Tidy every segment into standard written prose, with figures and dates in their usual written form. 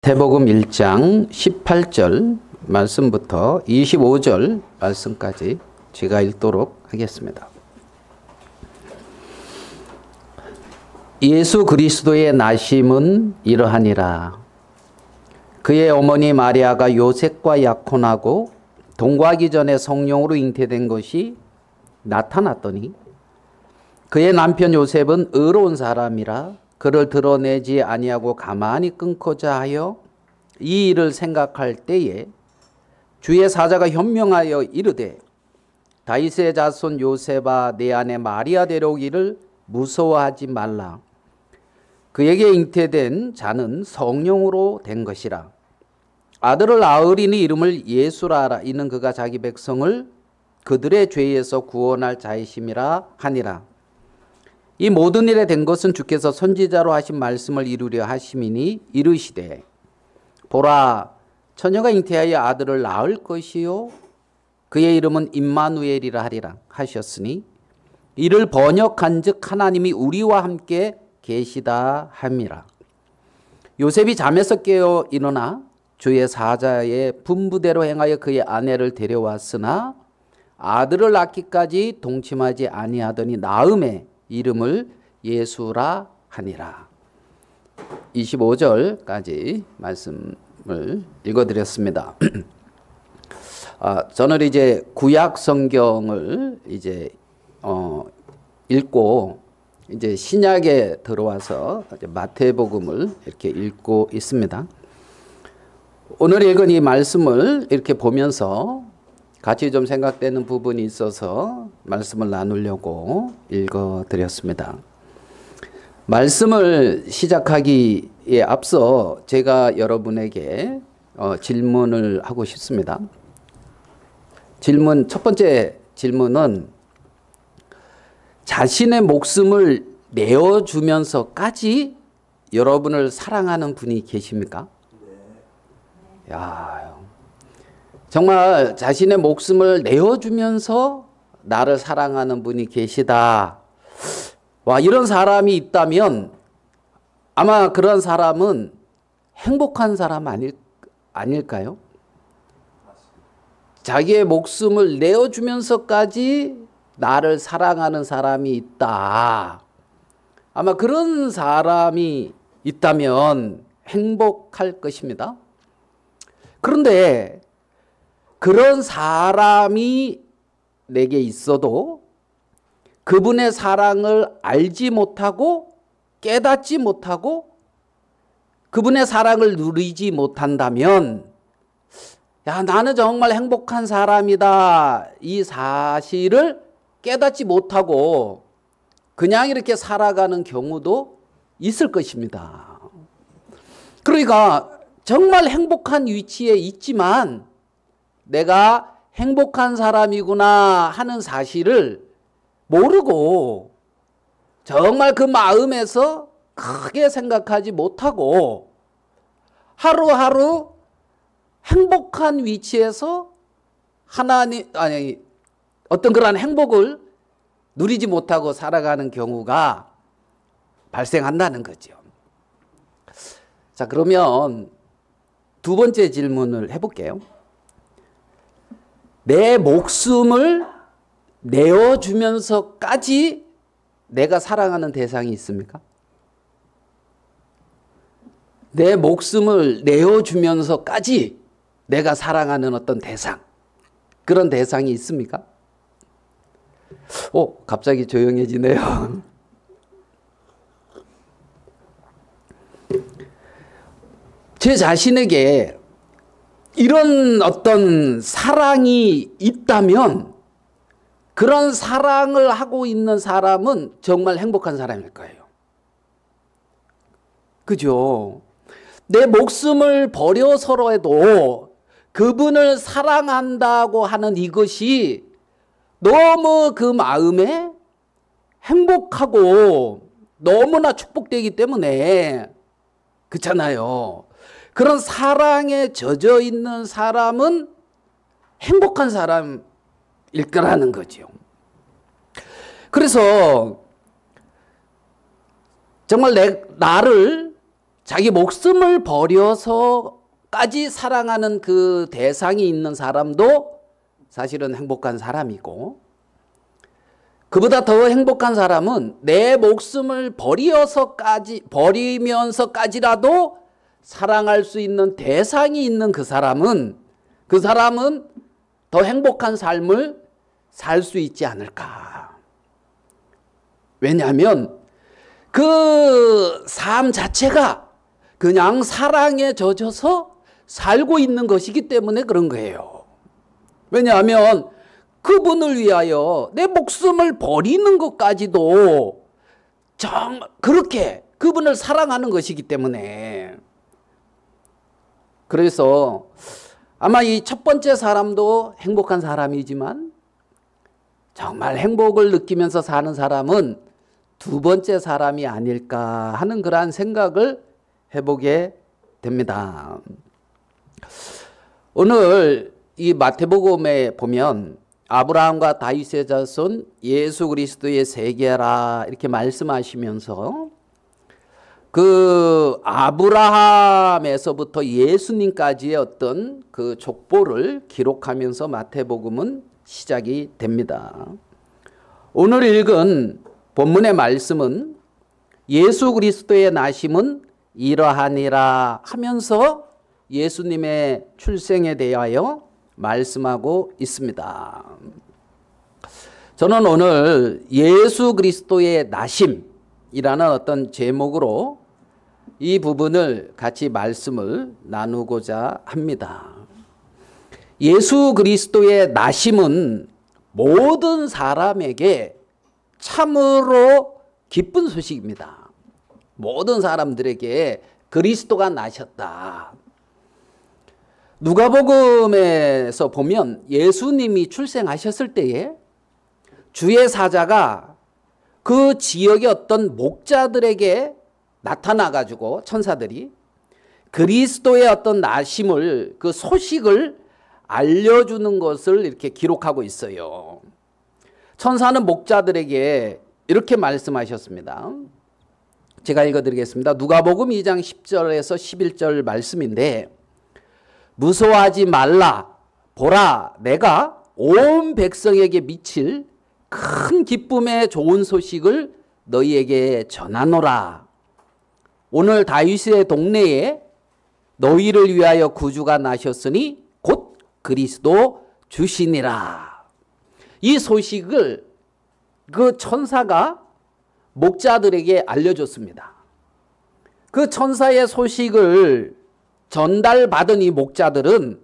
마태복음 1장 18절 말씀부터 25절 말씀까지 제가 읽도록 하겠습니다. 예수 그리스도의 나심은 이러하니라. 그의 어머니 마리아가 요셉과 약혼하고 동거하기 전에 성령으로 잉태된 것이 나타났더니 그의 남편 요셉은 의로운 사람이라 그를 드러내지 아니하고 가만히 끊고자 하여 이 일을 생각할 때에 주의 사자가 현명하여 이르되 다윗의 자손 요셉아 내 아내 마리아 데려오기를 무서워하지 말라. 그에게 잉태된 자는 성령으로 된 것이라. 아들을 낳으리니 이름을 예수라 하라. 이는 그가 자기 백성을 그들의 죄에서 구원할 자이심이라 하니라. 이 모든 일에 된 것은 주께서 선지자로 하신 말씀을 이루려 하심이니 이르시되 보라 처녀가 잉태하여 아들을 낳을 것이요 그의 이름은 임마누엘이라 하리라 하셨으니 이를 번역한즉 하나님이 우리와 함께 계시다 함이라. 요셉이 잠에서 깨어 일어나 주의 사자의 분부대로 행하여 그의 아내를 데려왔으나 아들을 낳기까지 동침하지 아니하더니 낳음에 이름을 예수라 하니라. 25절까지 말씀을 읽어드렸습니다. 저는 이제 구약 성경을 읽고 이제 신약에 들어와서 마태복음을 이렇게 읽고 있습니다. 오늘 읽은 이 말씀을 이렇게 보면서 같이 좀 생각되는 부분이 있어서 말씀을 나누려고 읽어드렸습니다. 말씀을 시작하기에 앞서 제가 여러분에게 질문을 하고 싶습니다. 첫 번째 질문은 자신의 목숨을 내어주면서까지 여러분을 사랑하는 분이 계십니까? 야, 정말 자신의 목숨을 내어주면서 나를 사랑하는 분이 계시다. 와, 이런 사람이 있다면 아마 그런 사람은 행복한 사람 아닐까요? 자기의 목숨을 내어주면서까지 나를 사랑하는 사람이 있다. 아마 그런 사람이 있다면 행복할 것입니다. 그런데 그런 사람이 내게 있어도 그분의 사랑을 알지 못하고 깨닫지 못하고 그분의 사랑을 누리지 못한다면 야, 나는 정말 행복한 사람이다. 이 사실을 깨닫지 못하고 그냥 이렇게 살아가는 경우도 있을 것입니다. 그러니까 정말 행복한 위치에 있지만 내가 행복한 사람이구나 하는 사실을 모르고 정말 그 마음에서 크게 생각하지 못하고 하루하루 행복한 위치에서 어떤 그러한 행복을 누리지 못하고 살아가는 경우가 발생한다는 거죠. 자, 그러면 두 번째 질문을 해볼게요. 내 목숨을 내어주면서까지 내가 사랑하는 대상이 있습니까? 내 목숨을 내어주면서까지 내가 사랑하는 어떤 대상, 그런 대상이 있습니까? 갑자기 조용해지네요. 제 자신에게 이런 어떤 사랑이 있다면 그런 사랑을 하고 있는 사람은 정말 행복한 사람일 거예요. 그죠? 내 목숨을 버려서라도 그분을 사랑한다고 하는 이것이 너무 그 마음에 행복하고 너무나 축복되기 때문에 그렇잖아요. 그런 사랑에 젖어 있는 사람은 행복한 사람일 거라는 거죠. 그래서 정말 나를 자기 목숨을 버려서까지 사랑하는 그 대상이 있는 사람도 사실은 행복한 사람이고, 그보다 더 행복한 사람은 내 목숨을 버리면서까지라도 사랑할 수 있는 대상이 있는 그 사람은 더 행복한 삶을 살 수 있지 않을까. 왜냐하면 그 삶 자체가 그냥 사랑에 젖어서 살고 있는 것이기 때문에 그런 거예요. 왜냐하면 그분을 위하여 내 목숨을 버리는 것까지도 정말 그렇게 그분을 사랑하는 것이기 때문에. 그래서 아마 이 첫 번째 사람도 행복한 사람이지만 정말 행복을 느끼면서 사는 사람은 두 번째 사람이 아닐까 하는 그러한 생각을 해보게 됩니다. 오늘 이 마태복음에 보면 아브라함과 다윗의 자손 예수 그리스도의 세계라 이렇게 말씀하시면서 그 아브라함에서부터 예수님까지의 어떤 그 족보를 기록하면서 마태복음은 시작이 됩니다. 오늘 읽은 본문의 말씀은 예수 그리스도의 나심은 이러하니라 하면서 예수님의 출생에 대하여 말씀하고 있습니다. 저는 오늘 예수 그리스도의 나심이라는 어떤 제목으로 이 부분을 같이 말씀을 나누고자 합니다. 예수 그리스도의 나심은 모든 사람에게 참으로 기쁜 소식입니다. 모든 사람들에게 그리스도가 나셨다. 누가복음에서 보면 예수님이 출생하셨을 때에 주의 사자가 그 지역의 어떤 목자들에게 나타나가지고 천사들이 그리스도의 어떤 나심을 그 소식을 알려주는 것을 이렇게 기록하고 있어요. 천사는 목자들에게 이렇게 말씀하셨습니다. 제가 읽어드리겠습니다. 누가복음 2장 10절에서 11절 말씀인데, 무서워하지 말라. 보라, 내가 온 백성에게 미칠 큰 기쁨의 좋은 소식을 너희에게 전하노라. 오늘 다윗의 동네에 너희를 위하여 구주가 나셨으니 곧 그리스도 주시니라. 이 소식을 그 천사가 목자들에게 알려줬습니다. 그 천사의 소식을 전달받은 이 목자들은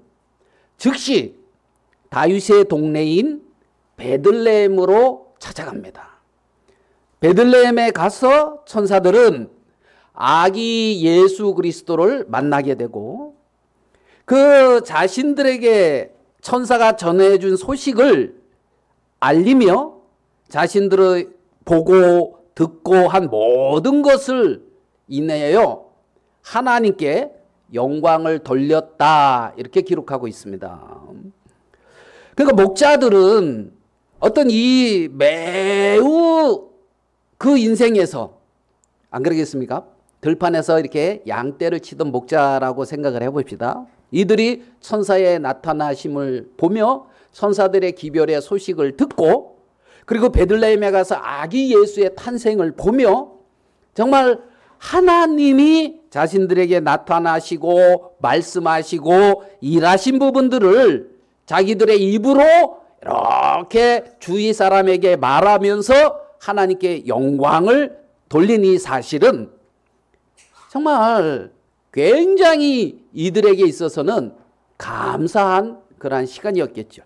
즉시 다윗의 동네인 베들레헴으로 찾아갑니다. 베들레헴에 가서 천사들은 아기 예수 그리스도를 만나게 되고, 그 자신들에게 천사가 전해준 소식을 알리며 자신들의 보고 듣고 한 모든 것을 인하여 하나님께 영광을 돌렸다, 이렇게 기록하고 있습니다. 그러니까 목자들은 어떤 이 매우 그 인생에서, 안 그러겠습니까? 들판에서 이렇게 양떼를 치던 목자라고 생각을 해봅시다. 이들이 천사의 나타나심을 보며 천사들의 기별의 소식을 듣고, 그리고 베들레헴에 가서 아기 예수의 탄생을 보며 정말 하나님이 자신들에게 나타나시고 말씀하시고 일하신 부분들을 자기들의 입으로 이렇게 주위 사람에게 말하면서 하나님께 영광을 돌린 이 사실은 정말 굉장히 이들에게 있어서는 감사한 그러한 시간이었겠죠.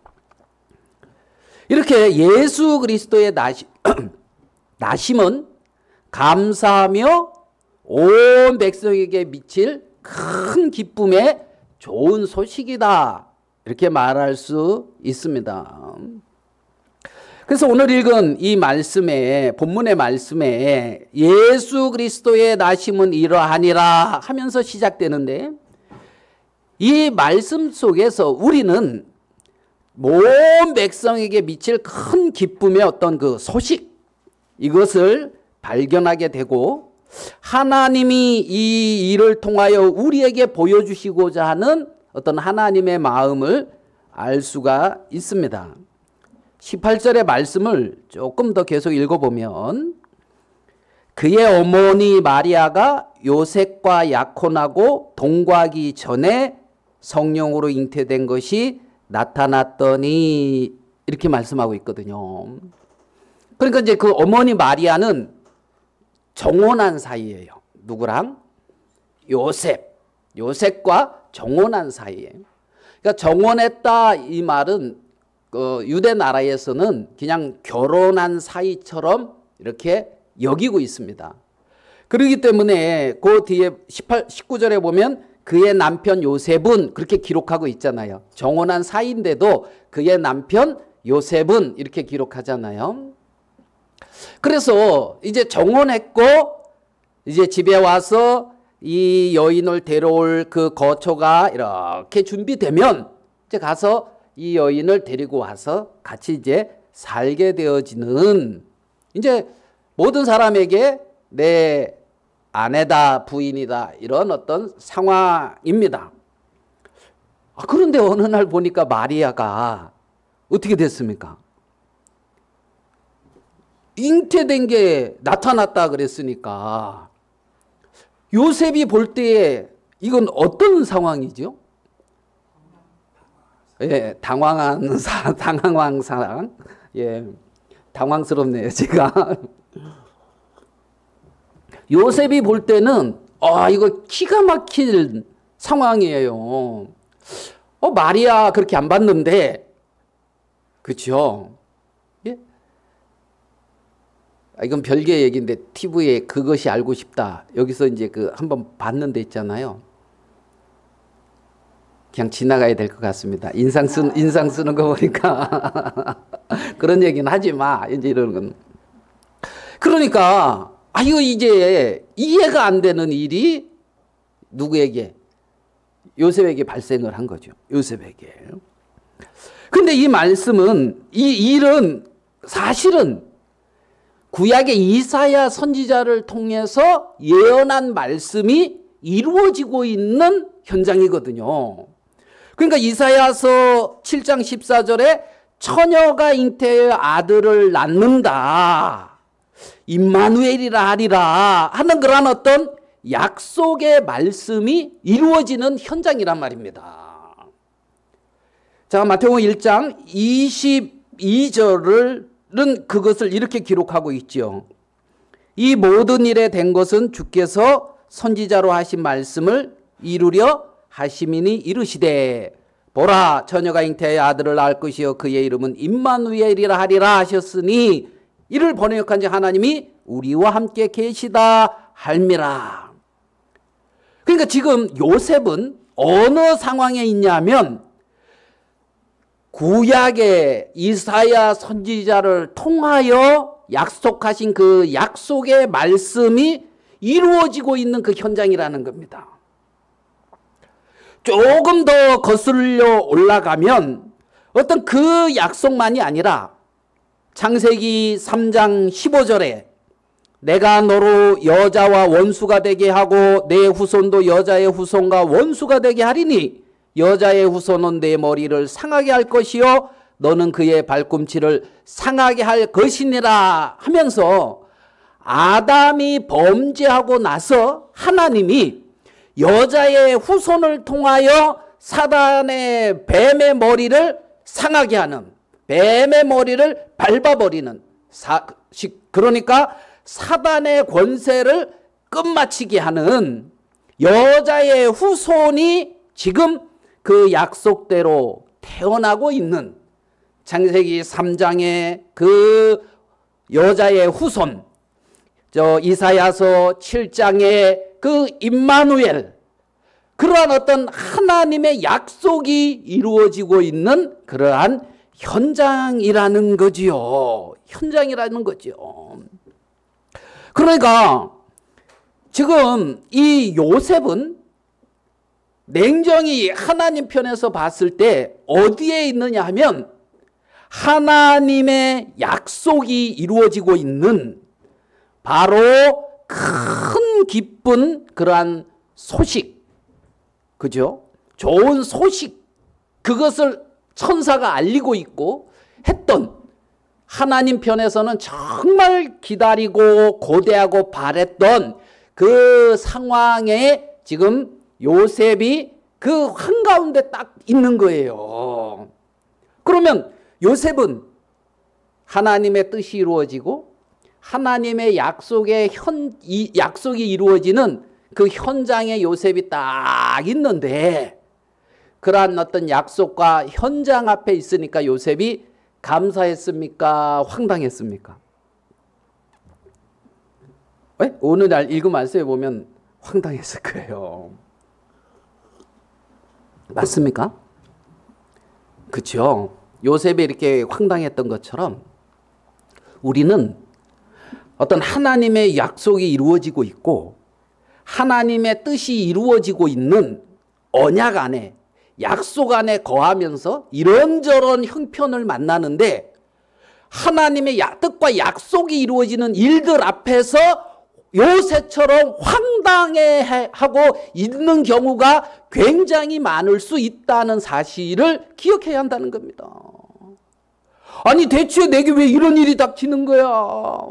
이렇게 예수 그리스도의 나심은 감사하며 온 백성에게 미칠 큰 기쁨의 좋은 소식이다, 이렇게 말할 수 있습니다. 그래서 오늘 읽은 이 말씀에, 본문의 말씀에 예수 그리스도의 나심은 이러하니라 하면서 시작되는데, 이 말씀 속에서 우리는 온 백성에게 미칠 큰 기쁨의 어떤 그 소식, 이것을 발견하게 되고, 하나님이 이 일을 통하여 우리에게 보여주시고자 하는 어떤 하나님의 마음을 알 수가 있습니다. 18절의 말씀을 조금 더 계속 읽어보면 그의 어머니 마리아가 요셉과 약혼하고 동거하기 전에 성령으로 잉태된 것이 나타났더니 이렇게 말씀하고 있거든요. 그러니까 이제 그 어머니 마리아는 정혼한 사이예요. 누구랑? 요셉과 정혼한 사이예요. 그러니까 정혼했다 이 말은 유대 나라에서는 그냥 결혼한 사이처럼 이렇게 여기고 있습니다. 그렇기 때문에 그 뒤에 19절에 보면 그의 남편 요셉은 그렇게 기록하고 있잖아요. 정혼한 사이인데도 그의 남편 요셉은 이렇게 기록하잖아요. 그래서 이제 정혼했고 이제 집에 와서 이 여인을 데려올 그 거처가 이렇게 준비되면 이제 가서 이 여인을 데리고 와서 같이 이제 살게 되어지는 이제 모든 사람에게 내 아내다 부인이다 이런 어떤 상황입니다. 그런데 어느 날 보니까 마리아가 어떻게 됐습니까? 잉태된 게 나타났다 그랬으니까 요셉이 볼 때에 이건 어떤 상황이죠? 예, 당황한 사랑. 예, 당황스럽네요, 제가. 요셉이 볼 때는 이거 기가 막힐 상황이에요. 마리아 그렇게 안 봤는데, 그렇죠? 예? 이건 별개의 얘기인데 TV에 그것이 알고 싶다. 여기서 이제 그 한번 봤는 데 있잖아요. 그냥 지나가야 될 것 같습니다. 인상 쓰는 거 보니까 그런 얘기는 하지 마. 이제 이러는 건. 그러니까 이거 이제 이해가 안 되는 일이 누구에게? 요셉에게 발생을 한 거죠. 요셉에게. 근데 이 말씀은 이 일은 사실은 구약의 이사야 선지자를 통해서 예언한 말씀이 이루어지고 있는 현장이거든요. 그러니까 이사야서 7장 14절에 처녀가 잉태의 아들을 낳는다. 임마누엘이라 하리라 하는 그런 어떤 약속의 말씀이 이루어지는 현장이란 말입니다. 자, 마태복음 1장 22절은 그것을 이렇게 기록하고 있죠. 이 모든 일에 된 것은 주께서 선지자로 하신 말씀을 이루려 하심이니 이르시되 보라 처녀가 잉태의 아들을 낳을 것이요 그의 이름은 임마누엘이라 하리라 하셨으니 이를 번역한 지 하나님이 우리와 함께 계시다 할미라. 그러니까 지금 요셉은 어느 상황에 있냐면 구약의 이사야 선지자를 통하여 약속하신 그 약속의 말씀이 이루어지고 있는 그 현장이라는 겁니다. 조금 더 거슬러 올라가면 어떤 그 약속만이 아니라 창세기 3장 15절에 내가 너로 여자와 원수가 되게 하고 내 후손도 여자의 후손과 원수가 되게 하리니 여자의 후손은 내 머리를 상하게 할 것이요 너는 그의 발꿈치를 상하게 할 것이니라 하면서 아담이 범죄하고 나서 하나님이 여자의 후손을 통하여 사단의 뱀의 머리를 상하게 하는 뱀의 머리를 밟아버리는 그러니까 사단의 권세를 끝마치게 하는 여자의 후손이 지금 그 약속대로 태어나고 있는 창세기 3장의 그 여자의 후손, 이사야서 7장의 그 임마누엘, 그러한 어떤 하나님의 약속이 이루어지고 있는 그러한 현장이라는 거지요. 현장이라는 거죠. 그러니까 지금 이 요셉은 냉정히 하나님 편에서 봤을 때 어디에 있느냐 하면 하나님의 약속이 이루어지고 있는 바로 큰 참 기쁜 그러한 소식, 그죠? 좋은 소식, 그것을 천사가 알리고 있고 했던, 하나님 편에서는 정말 기다리고 고대하고 바랬던 그 상황에 지금 요셉이 그 한가운데 딱 있는 거예요. 그러면 요셉은 하나님의 뜻이 이루어지고 하나님의 약속이 이루어지는 그 현장에 요셉이 딱 있는데, 그러한 어떤 약속과 현장 앞에 있으니까 요셉이 감사했습니까? 황당했습니까? 왜? 오늘날 읽은 말씀에 보면 황당했을 거예요. 맞습니까? 그렇죠? 요셉이 이렇게 황당했던 것처럼 우리는 어떤 하나님의 약속이 이루어지고 있고 하나님의 뜻이 이루어지고 있는 언약 안에, 약속 안에 거하면서 이런저런 형편을 만나는데, 하나님의 뜻과 약속이 이루어지는 일들 앞에서 요셉처럼 황당해하고 있는 경우가 굉장히 많을 수 있다는 사실을 기억해야 한다는 겁니다. 아니 대체 내게 왜 이런 일이 닥치는 거야?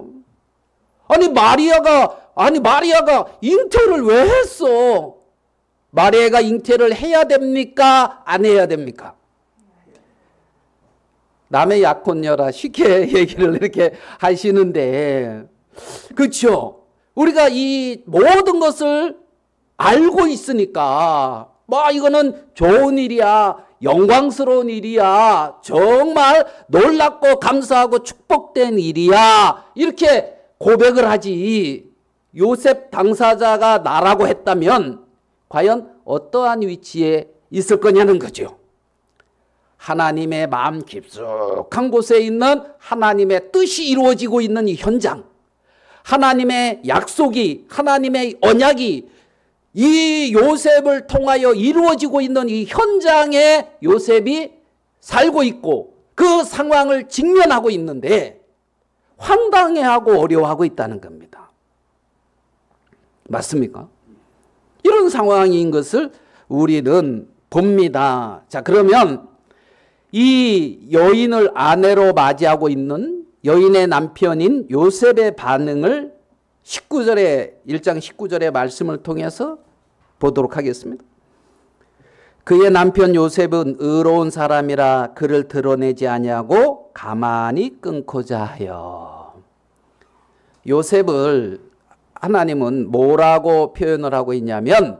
아니 마리아가 잉태를 왜 했어? 마리아가 잉태를 해야 됩니까? 안 해야 됩니까? 남의 약혼녀라 쉽게 얘기를 이렇게 하시는데, 그렇죠? 우리가 이 모든 것을 알고 있으니까 이거는 좋은 일이야, 영광스러운 일이야, 정말 놀랍고 감사하고 축복된 일이야, 이렇게 고백을 하지. 요셉 당사자가 나라고 했다면 과연 어떠한 위치에 있을 거냐는 거죠. 하나님의 마음 깊숙한 곳에 있는 하나님의 뜻이 이루어지고 있는 이 현장, 하나님의 약속이, 하나님의 언약이 이 요셉을 통하여 이루어지고 있는 이 현장에 요셉이 살고 있고 그 상황을 직면하고 있는데 황당해하고 어려워하고 있다는 겁니다. 맞습니까? 이런 상황인 것을 우리는 봅니다. 자, 그러면 이 여인을 아내로 맞이하고 있는 여인의 남편인 요셉의 반응을 1장 19절의 말씀을 통해서 보도록 하겠습니다. 그의 남편 요셉은 의로운 사람이라 그를 드러내지 아니하고 가만히 끊고자 하여. 요셉을 하나님은 뭐라고 표현을 하고 있냐면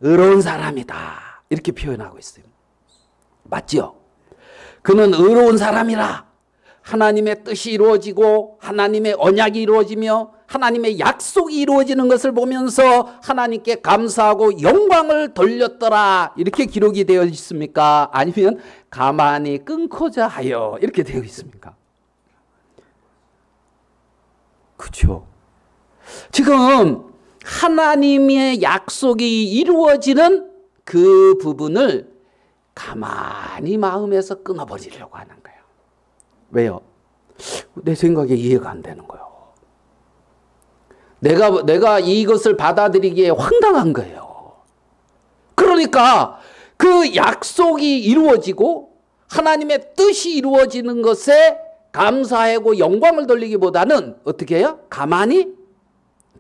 의로운 사람이다 이렇게 표현하고 있어요. 맞죠? 그는 의로운 사람이라, 하나님의 뜻이 이루어지고 하나님의 언약이 이루어지며 하나님의 약속이 이루어지는 것을 보면서 하나님께 감사하고 영광을 돌렸더라 이렇게 기록이 되어 있습니까? 아니면 가만히 끊고자 하여 이렇게 되어 있습니까? 그렇죠? 지금 하나님의 약속이 이루어지는 그 부분을 가만히 마음에서 끊어버리려고 하는 거예요. 왜요? 내 생각에 이해가 안 되는 거예요. 내가 이것을 받아들이기에 황당한 거예요. 그러니까 그 약속이 이루어지고 하나님의 뜻이 이루어지는 것에 감사하고 영광을 돌리기보다는 어떻게 해요? 가만히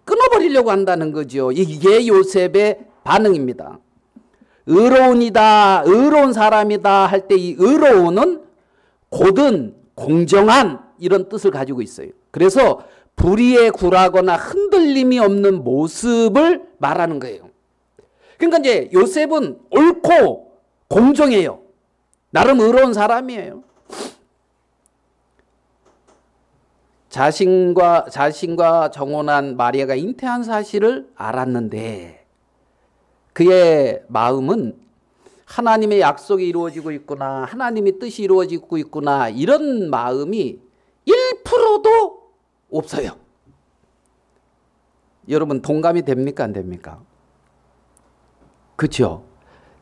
끊어버리려고 한다는 거죠. 이게 요셉의 반응입니다. 의로운이다, 의로운 사람이다 할 때 이 의로운은 고든, 공정한 이런 뜻을 가지고 있어요. 그래서 불의에 굴하거나 흔들림이 없는 모습을 말하는 거예요. 그러니까 이제 요셉은 옳고 공정해요. 나름 의로운 사람이에요. 자신과 정혼한 마리아가 잉태한 사실을 알았는데 그의 마음은 하나님의 약속이 이루어지고 있구나, 하나님의 뜻이 이루어지고 있구나, 이런 마음이 1%도 없어요. 여러분 동감이 됩니까? 안 됩니까? 그렇죠?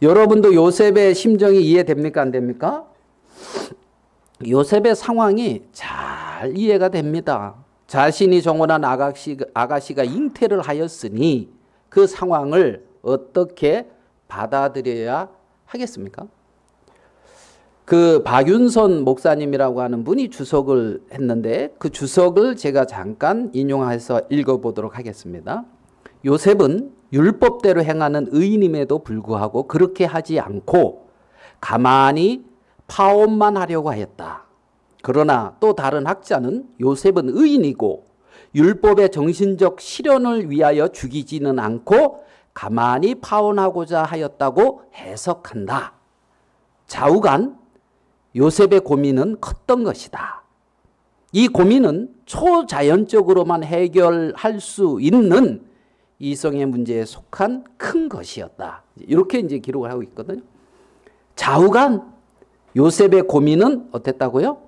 여러분도 요셉의 심정이 이해됩니까? 안 됩니까? 요셉의 상황이 잘 이해가 됩니다. 자신이 정혼한 아가씨가 잉태를 하였으니 그 상황을 어떻게 받아들여야 하겠습니까? 그 박윤선 목사님이라고 하는 분이 주석을 했는데 그 주석을 제가 잠깐 인용해서 읽어보도록 하겠습니다. 요셉은 율법대로 행하는 의인임에도 불구하고 그렇게 하지 않고 가만히 파혼만 하려고 하였다. 그러나 또 다른 학자는 요셉은 의인이고 율법의 정신적 실현을 위하여 죽이지는 않고 가만히 파혼하고자 하였다고 해석한다. 좌우간 요셉의 고민은 컸던 것이다. 이 고민은 초자연적으로만 해결할 수 있는 이성의 문제에 속한 큰 것이었다. 이렇게 이제 기록을 하고 있거든요. 좌우간 요셉의 고민은 어땠다고요?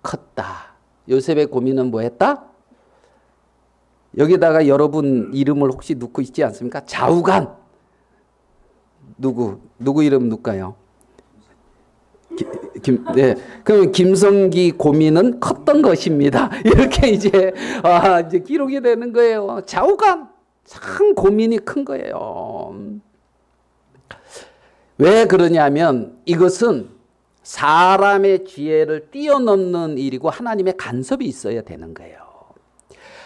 컸다. 요셉의 고민은 뭐 했다? 여기다가 여러분 이름을 혹시 넣고 있지 않습니까? 좌우간. 누구 이름 넣을까요? 네. 그럼 김성기 고민은 컸던 것입니다. 이렇게 이제 기록이 되는 거예요. 좌우간 참 고민이 큰 거예요. 왜 그러냐면 이것은 사람의 지혜를 뛰어넘는 일이고 하나님의 간섭이 있어야 되는 거예요.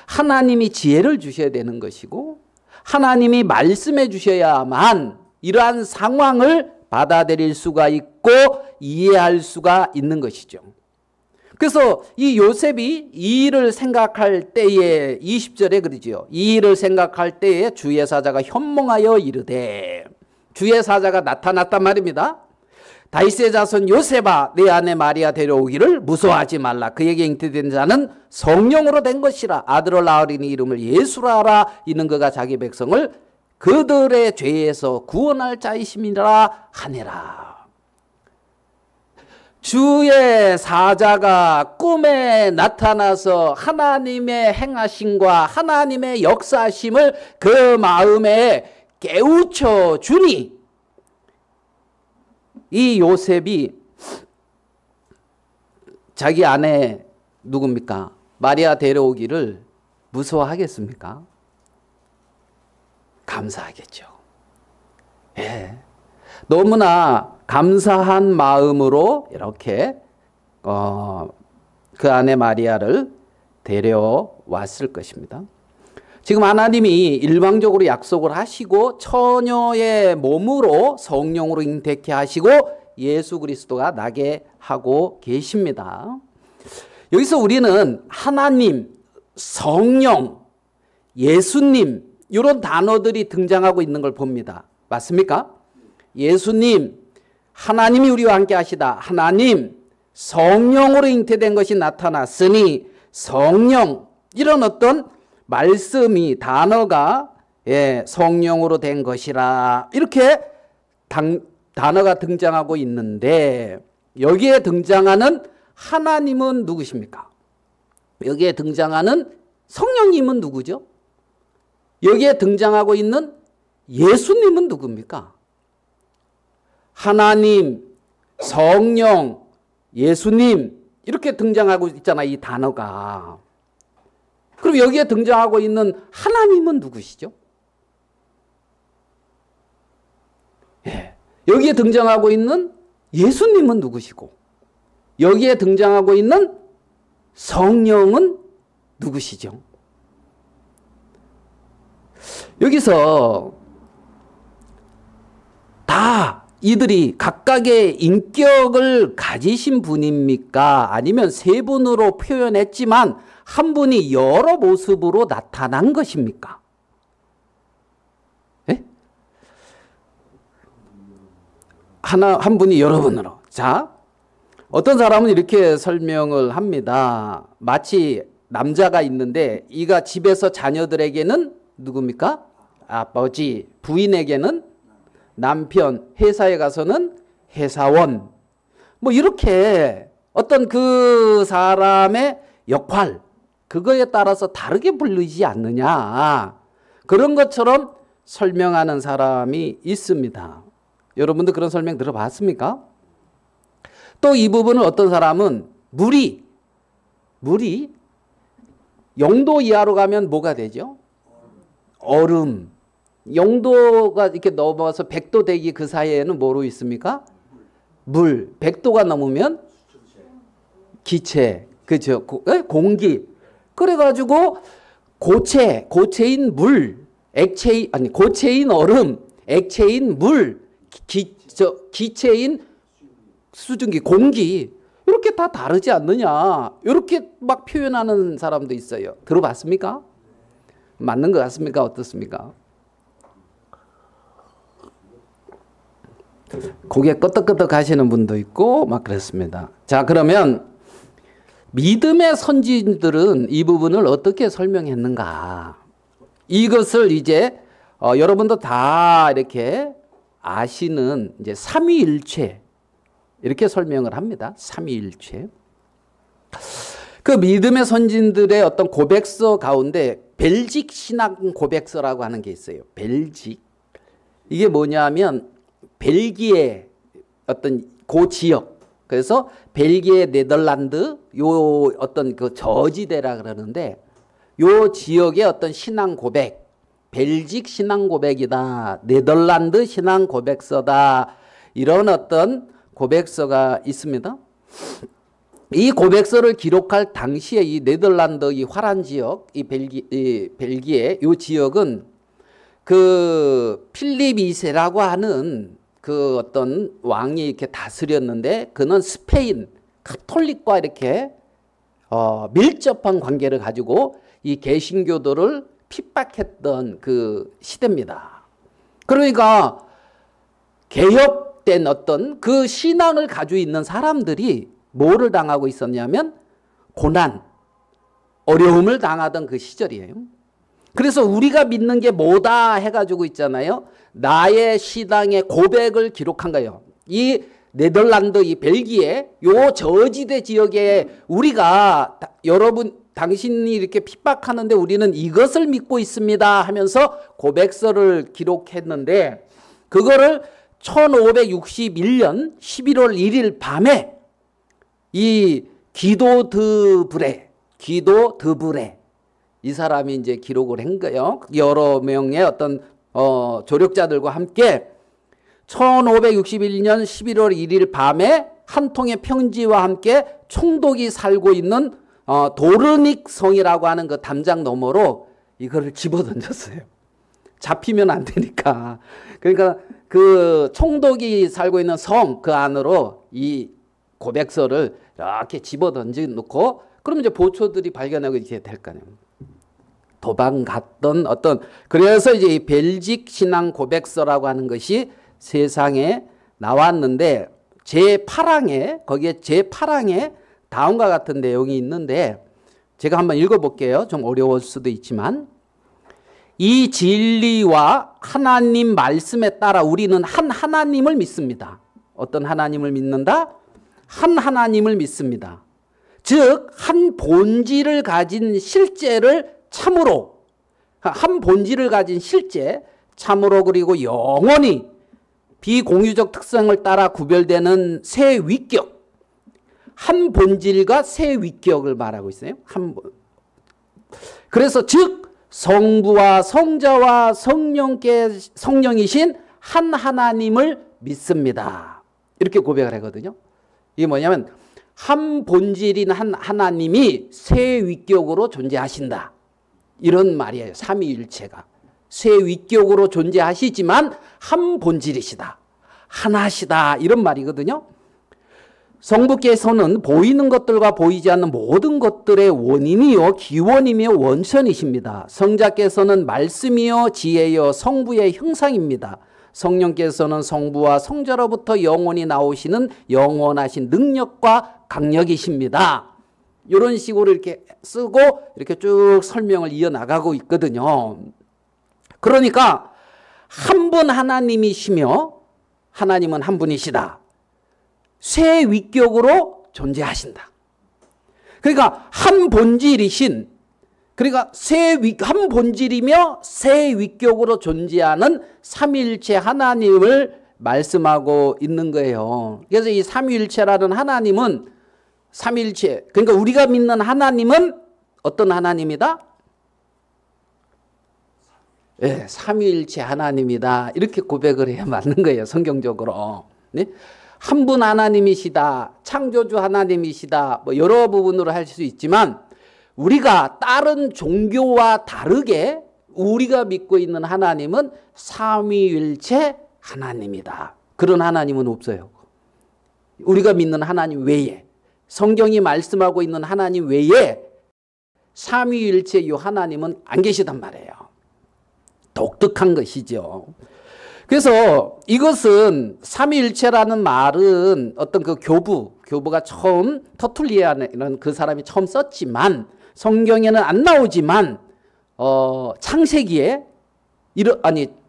하나님이 지혜를 주셔야 되는 것이고 하나님이 말씀해 주셔야만 이러한 상황을 받아들일 수가 있고 이해할 수가 있는 것이죠. 그래서 이 요셉이 이 일을 생각할 때에 20절에 그러지요. 이 일을 생각할 때에 주의 사자가 현몽하여 이르되 주의 사자가 나타났단 말입니다. 다윗의 자손 요셉아 내 아내 마리아 데려오기를 무서워하지 말라. 그에게 잉태된 자는 성령으로 된 것이라. 아들을 낳으리니 이름을 예수라 하라. 이는 그가 자기 백성을 그들의 죄에서 구원할 자이심이라 하니라. 주의 사자가 꿈에 나타나서 하나님의 행하심과 하나님의 역사심을 그 마음에 깨우쳐 주니 이 요셉이 자기 아내 누굽니까? 마리아 데려오기를 무서워하겠습니까? 감사하겠죠. 예. 너무나 감사한 마음으로 이렇게 그 아내 마리아를 데려왔을 것입니다. 지금 하나님이 일방적으로 약속을 하시고 처녀의 몸으로 성령으로 잉태케 하시고 예수 그리스도가 나게 하고 계십니다. 여기서 우리는 하나님, 성령, 예수님 이런 단어들이 등장하고 있는 걸 봅니다. 맞습니까? 예수님, 하나님이 우리와 함께 하시다. 하나님, 성령으로 잉태된 것이 나타났으니 성령 이런 어떤 말씀이 단어가 성령으로 된 것이라 이렇게 단어가 등장하고 있는데 여기에 등장하는 하나님은 누구십니까? 여기에 등장하는 성령님은 누구죠? 여기에 등장하고 있는 예수님은 누굽니까? 하나님, 성령, 예수님 이렇게 등장하고 있잖아요. 이 단어가. 그럼 여기에 등장하고 있는 하나님은 누구시죠? 예. 여기에 등장하고 있는 예수님은 누구시고 여기에 등장하고 있는 성령은 누구시죠? 여기서 다 이들이 각각의 인격을 가지신 분입니까? 아니면 세 분으로 표현했지만 한 분이 여러 모습으로 나타난 것입니까? 예? 한 분이 여러 분으로. 자, 어떤 사람은 이렇게 설명을 합니다. 마치 남자가 있는데 이가 집에서 자녀들에게는 누굽니까? 아버지, 부인에게는 남편, 회사에 가서는 회사원. 뭐 이렇게 어떤 그 사람의 역할, 그거에 따라서 다르게 부르지 않느냐. 그런 것처럼 설명하는 사람이 있습니다. 여러분도 그런 설명 들어봤습니까? 또 이 부분을 어떤 사람은 무리 0도 이하로 가면 뭐가 되죠? 얼음. 0도가 이렇게 넘어서 100도 되기 그 사이에는 뭐로 있습니까? 물. 100도가 넘으면 기체. 그죠? 공기. 그래가지고 고체인 물, 고체인 얼음, 액체인 물, 기체인 수증기, 공기. 이렇게 다 다르지 않느냐. 이렇게 막 표현하는 사람도 있어요. 들어봤습니까? 맞는 것 같습니까? 어떻습니까? 고개 끄덕끄덕 하시는 분도 있고 막 그렇습니다. 자, 그러면 믿음의 선지들은 이 부분을 어떻게 설명했는가? 이것을 이제 여러분도 다 이렇게 아시는 이제 삼위일체 이렇게 설명을 합니다. 삼위일체. 그 믿음의 선진들의 어떤 고백서 가운데 벨직 신앙 고백서라고 하는 게 있어요. 벨직. 이게 뭐냐면 벨기에 어떤 그 지역. 그래서 벨기에, 네덜란드 요 어떤 그 저지대라 그러는데 요 지역의 어떤 신앙 고백, 벨직 신앙 고백이다, 네덜란드 신앙 고백서다, 이런 어떤 고백서가 있습니다. 이 고백서를 기록할 당시에 이 네덜란드 이 화란 지역, 이 벨기에 요 지역은 그 필립 2세라고 하는 그 어떤 왕이 이렇게 다스렸는데 그는 스페인 카톨릭과 이렇게 밀접한 관계를 가지고 이 개신교도를 핍박했던 그 시대입니다. 그러니까 개혁된 어떤 그 신앙을 가지고 있는 사람들이 뭐를 당하고 있었냐면 고난, 어려움을 당하던 그 시절이에요. 그래서 우리가 믿는 게 뭐다 해가지고 있잖아요. 나의 신앙의 고백을 기록한 거예요. 이 네덜란드, 이 벨기에 요 저지대 지역에 우리가 여러분 당신이 이렇게 핍박하는데 우리는 이것을 믿고 있습니다 하면서 고백서를 기록했는데 그거를 1561년 11월 1일 밤에 이 기도 드브레 이 사람이 이제 기록을 한 거예요. 여러 명의 어떤 조력자들과 함께 1561년 11월 1일 밤에 한 통의 편지와 함께 총독이 살고 있는 도르닉 성이라고 하는 그 담장 너머로 이거를 집어던졌어요. 잡히면 안 되니까. 그러니까 그 총독이 살고 있는 성 그 안으로 이 고백서를 이렇게 집어던져 놓고 그러면 이제 보초들이 발견하고 이렇게 될 거 아니에요. 도망갔던 어떤 그래서 이제 이 벨직 신앙 고백서라고 하는 것이 세상에 나왔는데 제8항에 거기에 제8항에 다음과 같은 내용이 있는데 제가 한번 읽어볼게요. 좀 어려울 수도 있지만 이 진리와 하나님 말씀에 따라 우리는 한 하나님을 믿습니다. 어떤 하나님을 믿는다? 한 하나님을 믿습니다. 즉 한 본질을 가진 실제를 참으로 한 본질을 가진 실제 참으로 그리고 영원히 비공유적 특성을 따라 구별되는 새 위격 한 본질과 새 위격을 말하고 있어요. 그래서 즉 성부와 성자와 성령이신 한 하나님을 믿습니다. 이렇게 고백을 하거든요. 이게 뭐냐면 한 본질인 한 하나님이 새 위격으로 존재하신다. 이런 말이에요. 삼위일체가. 새 위격으로 존재하시지만 한 본질이시다. 하나시다. 이런 말이거든요. 성부께서는 보이는 것들과 보이지 않는 모든 것들의 원인이요 기원이며 원천이십니다. 성자께서는 말씀이요 지혜요 성부의 형상입니다. 성령께서는 성부와 성자로부터 영원히 나오시는 영원하신 능력과 강력이십니다. 이런 식으로 이렇게 쓰고 이렇게 쭉 설명을 이어나가고 있거든요. 그러니까 한 분 하나님이시며 하나님은 한 분이시다. 새 위격으로 존재하신다. 그러니까 한 본질이신 그러니까 한 본질이며 새 위격으로 존재하는 삼위일체 하나님을 말씀하고 있는 거예요. 그래서 이 삼위일체라는 하나님은 삼위일체 그러니까 우리가 믿는 하나님은 어떤 하나님이다? 예, 삼위일체 하나님이다. 이렇게 고백을 해야 맞는 거예요. 성경적으로. 네? 한 분 하나님이시다. 창조주 하나님이시다. 뭐 여러 부분으로 할 수 있지만 우리가 다른 종교와 다르게 우리가 믿고 있는 하나님은 삼위일체 하나님이다. 그런 하나님은 없어요. 우리가 믿는 하나님 외에, 성경이 말씀하고 있는 하나님 외에 삼위일체 이 하나님은 안 계시단 말이에요. 독특한 것이죠. 그래서 이것은 삼위일체라는 말은 어떤 그 교부가 처음 터툴리아는 그 사람이 처음 썼지만 성경에는 안 나오지만 창세기에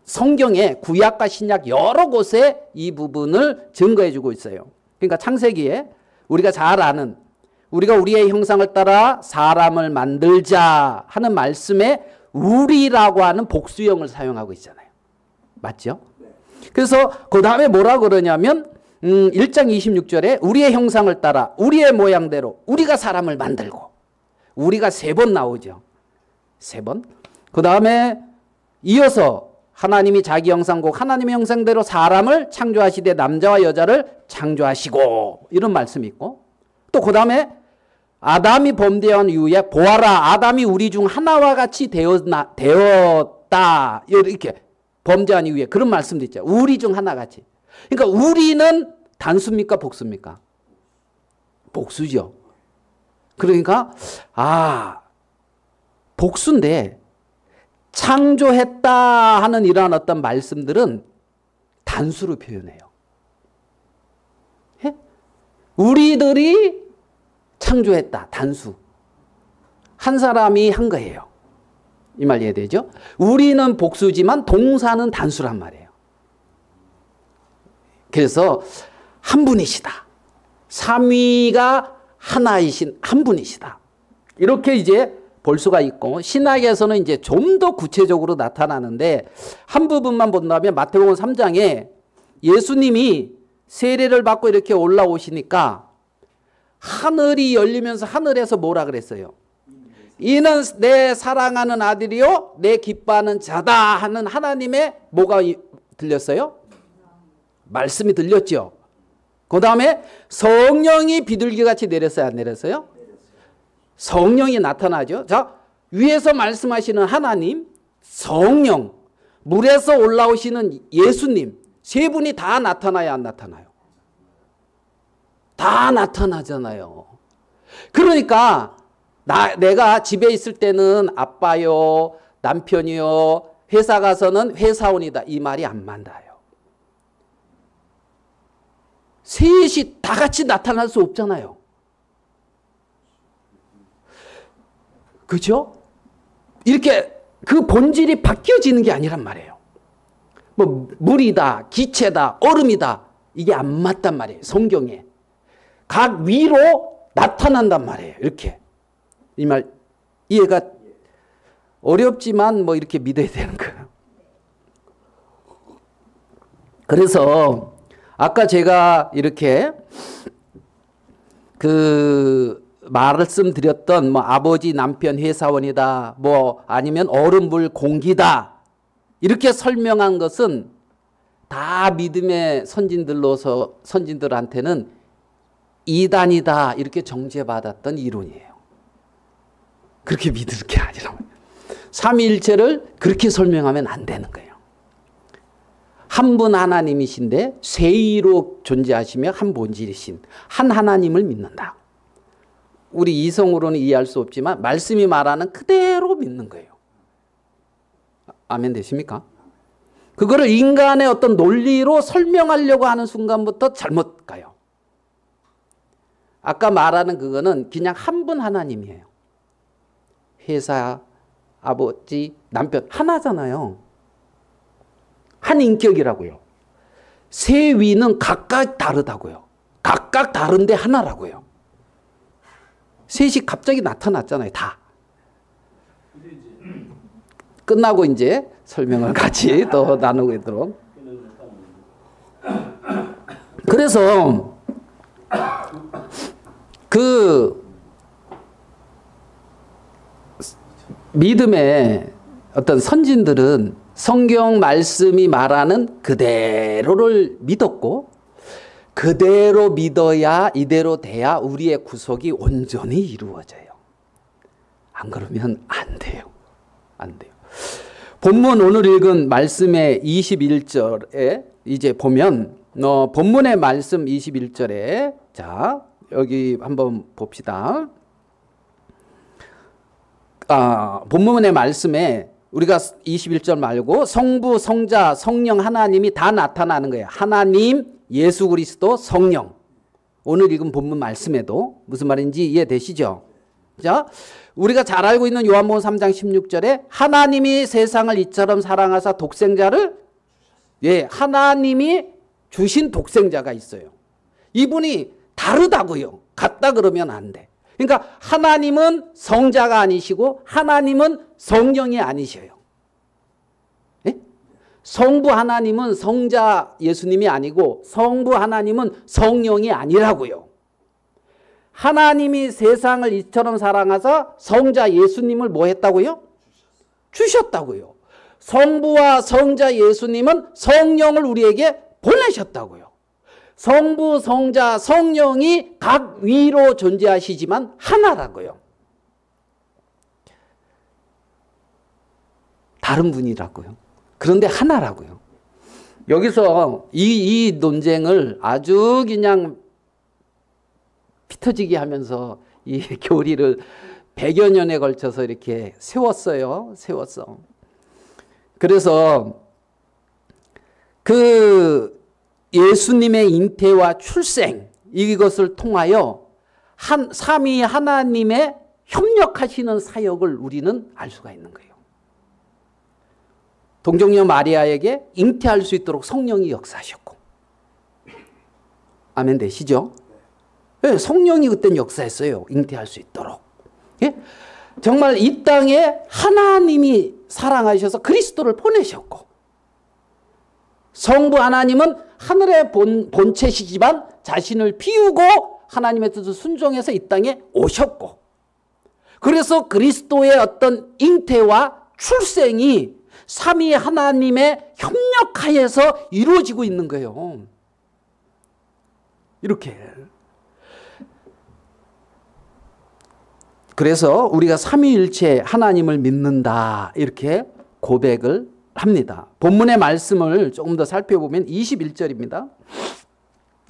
성경에 구약과 신약 여러 곳에 이 부분을 증거해 주고 있어요. 그러니까 창세기에 우리가 잘 아는 우리가 우리의 형상을 따라 사람을 만들자 하는 말씀에 우리라고 하는 복수형을 사용하고 있잖아요. 맞죠? 그래서 그 다음에 뭐라 그러냐면 1장 26절에 우리의 형상을 따라 우리의 모양대로 우리가 사람을 만들고 우리가 3번 나오죠. 3번. 그 다음에 이어서 하나님이 자기 형상국 하나님의 형상대로 사람을 창조하시되 남자와 여자를 창조하시고 이런 말씀이 있고 또 그 다음에 아담이 범죄한 이후에 보아라 아담이 우리 중 하나와 같이 되었다 이렇게 범죄한 이후에 그런 말씀도 있죠. 우리 중 하나같이. 그러니까 우리는 단수입니까 복수입니까? 복수죠. 그러니까 복수인데 창조했다 하는 이러한 어떤 말씀들은 단수로 표현해요. 예? 우리들이 창조했다. 단수. 한 사람이 한 거예요. 이 말 이해되죠? 우리는 복수지만 동사는 단수란 말이에요. 그래서 한 분이시다. 삼위가 하나이신 한 분이시다. 이렇게 이제 볼 수가 있고 신학에서는 이제 좀 더 구체적으로 나타나는데 한 부분만 본다면 마태복음 3장에 예수님이 세례를 받고 이렇게 올라오시니까 하늘이 열리면서 하늘에서 뭐라 그랬어요? 이는 내 사랑하는 아들이요 내 기뻐하는 자다 하는 하나님의 뭐가 들렸어요? 말씀이 들렸죠. 그 다음에 성령이 비둘기같이 내렸어요 안 내렸어요? 성령이 나타나죠. 자, 위에서 말씀하시는 하나님, 성령, 물에서 올라오시는 예수님 세 분이 다 나타나야 안 나타나요? 다 나타나잖아요. 그러니까 내가 집에 있을 때는 아빠요, 남편이요, 회사 가서는 회사원이다. 이 말이 안 맞아요. 셋이 다 같이 나타날 수 없잖아요. 그죠? 이렇게 그 본질이 바뀌어지는 게 아니란 말이에요. 뭐 물이다, 기체다, 얼음이다. 이게 안 맞단 말이에요. 성경에. 각 위로 나타난단 말이에요. 이렇게. 이 말 이해가 어렵지만 뭐 이렇게 믿어야 되는 거예요. 그래서 아까 제가 이렇게 말씀드렸던 뭐 아버지 남편 회사원이다 뭐 아니면 얼음 물 공기다 이렇게 설명한 것은 다 믿음의 선진들한테는 이단이다 이렇게 정죄받았던 이론이에요. 그렇게 믿을 게 아니라 삼위일체를 그렇게 설명하면 안 되는 거예요. 한 분 하나님이신데 세위로 존재하시며 한 본질이신 한 하나님을 믿는다. 우리 이성으로는 이해할 수 없지만 말씀이 말하는 그대로 믿는 거예요. 아멘 되십니까? 그거를 인간의 어떤 논리로 설명하려고 하는 순간부터 잘못 가요. 아까 말하는 그거는 그냥 한 분 하나님이에요. 회사, 아버지, 남편 하나잖아요. 한 인격이라고요. 세 위는 각각 다르다고요. 각각 다른데 하나라고요. 셋이 갑자기 나타났잖아요. 다. 끝나고 이제 설명을 같이 또 나누고 있도록. 그래서 믿음의 어떤 선진들은 성경 말씀이 말하는 그대로를 믿었고 그대로 믿어야 이대로 돼야 우리의 구속이 온전히 이루어져요. 안 그러면 안 돼요. 안 돼요. 본문 오늘 읽은 말씀의 21절에 이제 보면 본문의 말씀 21절에 자 여기 한번 봅시다. 본문의 말씀에 우리가 21절 말고 성부, 성자, 성령 하나님이 다 나타나는 거예요. 하나님, 예수 그리스도, 성령. 오늘 읽은 본문 말씀에도 무슨 말인지 이해되시죠? 자, 우리가 잘 알고 있는 요한복음 3장 16절에 하나님이 세상을 이처럼 사랑하사 독생자를 하나님이 주신 독생자가 있어요. 이분이 다르다고요. 같다 그러면 안 돼. 그러니까 하나님은 성자가 아니시고 하나님은 성령이 아니셔요. 예? 성부 하나님은 성자 예수님이 아니고 성부 하나님은 성령이 아니라고요. 하나님이 세상을 이처럼 사랑하사 성자 예수님을 뭐 했다고요? 주셨다고요. 성부와 성자 예수님은 성령을 우리에게 보내셨다고요. 성부, 성자, 성령이 각 위로 존재하시지만 하나라고요. 다른 분이라고요. 그런데 하나라고요. 여기서 이 논쟁을 아주 그냥 피터지게 하면서 이 교리를 100여 년에 걸쳐서 이렇게 세웠어요. 그래서 그 예수님의 잉태와 출생 이것을 통하여 삼위 하나님의 협력하시는 사역을 우리는 알 수가 있는 거예요. 동정녀 마리아에게 잉태할 수 있도록 성령이 역사하셨고 아멘 되시죠? 네, 성령이 그때는 역사했어요. 잉태할 수 있도록. 예? 정말 이 땅에 하나님이 사랑하셔서 그리스도를 보내셨고 성부 하나님은 하늘의 본체시지만 자신을 비우고 하나님의 뜻을 순종해서 이 땅에 오셨고 그래서 그리스도의 어떤 잉태와 출생이 삼위 하나님의 협력하여서 이루어지고 있는 거예요. 이렇게. 그래서 우리가 삼위일체 하나님을 믿는다 이렇게 고백을 합니다. 본문의 말씀을 조금 더 살펴보면 21절입니다.